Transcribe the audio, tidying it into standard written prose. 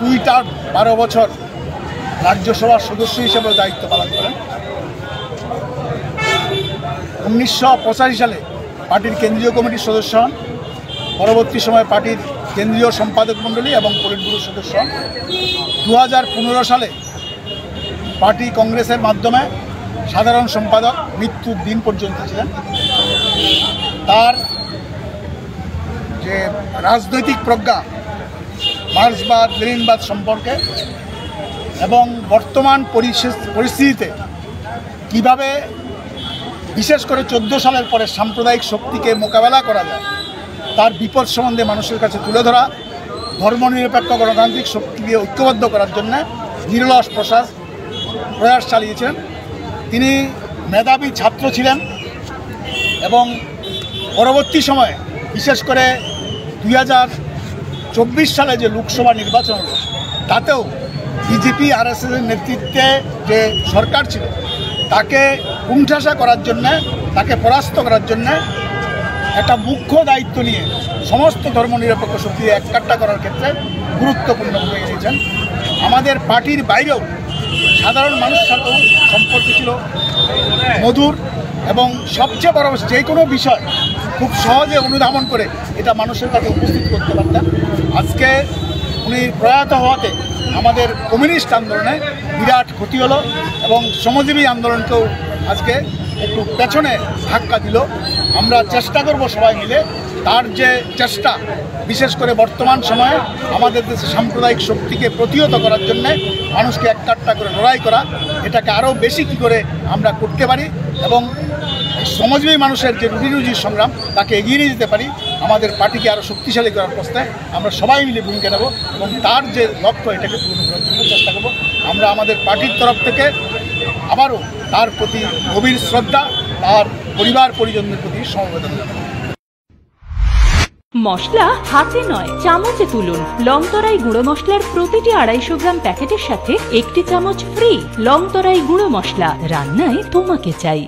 2 term 12 বছর রাজ্যসভার সদস্য হিসেবে দায়িত্ব পালন করেন। 1985 সালে পার্টির কেন্দ্রীয় কমিটির সদস্য হন। পরবর্তী সময়ে পার্টির কেন্দ্রীয় সম্পাদক মণ্ডলী এবং পলিট ব্যুরোর সদস্য হন। 2015 সালে পার্টি কংগ্রেসের মাধ্যমে সাধারণ সম্পাদক মৃত্যুর দিন পর্যন্ত ছিলেন। তার যে রাজনৈতিক প্রজ্ঞা, মার্ক্সবাদ লেনিনবাদ সম্পর্কে এবং বর্তমান পরিস্থিতিতে কিভাবে বিশেষ করে 14 সালের পরে সাম্প্রদায়িক শক্তিকে মোকাবেলা করা যায় তার বিপদ সম্বন্ধে মানুষের কাছে তুলে ধরা, ধর্মনিরপেক্ষ গণতান্ত্রিক শক্তি দিয়ে ঐক্যবদ্ধ করার জন্য নিরলস প্রয়াস চালিয়েছেন। তিনি মেধাবী ছাত্র ছিলেন এবং পরবর্তী সময়ে বিশেষ করে 2024 সালে যে লোকসভা নির্বাচন হলো তাতেও বিজেপি আরএসএসের নেতৃত্বে যে সরকার ছিল তাকে কুণ্ঠাসা করার জন্যে, তাকে পরাস্ত করার জন্যে একটা মুখ্য দায়িত্ব নিয়ে সমস্ত ধর্মনিরপেক্ষ শক্তি এককাট্টা করার ক্ষেত্রে গুরুত্বপূর্ণ ভূমিকা নিয়েছেন। আমাদের পার্টির বাইরেও সাধারণ মানুষের সাথেও সম্পর্ক ছিল মধুর এবং সবচেয়ে বড় যে কোনো বিষয় খুব সহজে অনুধাবন করে এটা মানুষের কাছে উপস্থিত করতে পারতেন। আজকে উনি প্রয়াত হওয়াতে আমাদের কমিউনিস্ট আন্দোলনে বিরাট ক্ষতি হলো এবং শ্রমজীবী আন্দোলনকেও আজকে একটু পেছনে ধাক্কা দিল। আমরা চেষ্টা করব সবাই মিলে তার যে চেষ্টা, বিশেষ করে বর্তমান সময়ে আমাদের দেশে সাম্প্রদায়িক শক্তিকে প্রতিহত করার জন্য মানুষকে এককাট্টা করে লড়াই করা, এটাকে আরও বেশি কী করে আমরা করতে পারি এবং শ্রমজীবী মানুষের যে রুজির সংগ্রাম তাকে এগিয়ে নিয়ে যেতে পারি, আমাদের পার্টিকে আরও শক্তিশালী করার প্রশ্নে আমরা সবাই মিলে ভূমিকা নেব এবং তার যে লক্ষ্য এটাকে পূরণ করার জন্য চেষ্টা করব। আমরা আমাদের পার্টির তরফ থেকে আবারও তার প্রতি গভীর শ্রদ্ধা, তার পরিবার পরিজনদের প্রতি সমবেদনা জানাব। মশলা হাতে নয় চামচে তুলুন। লংতরাই গুঁড়ো মশলার প্রতিটি 250 গ্রাম প্যাকেটের সাথে 1টি চামচ ফ্রি। লংতরাই গুঁড়ো মশলা, রান্নায় তোমাকে চাই।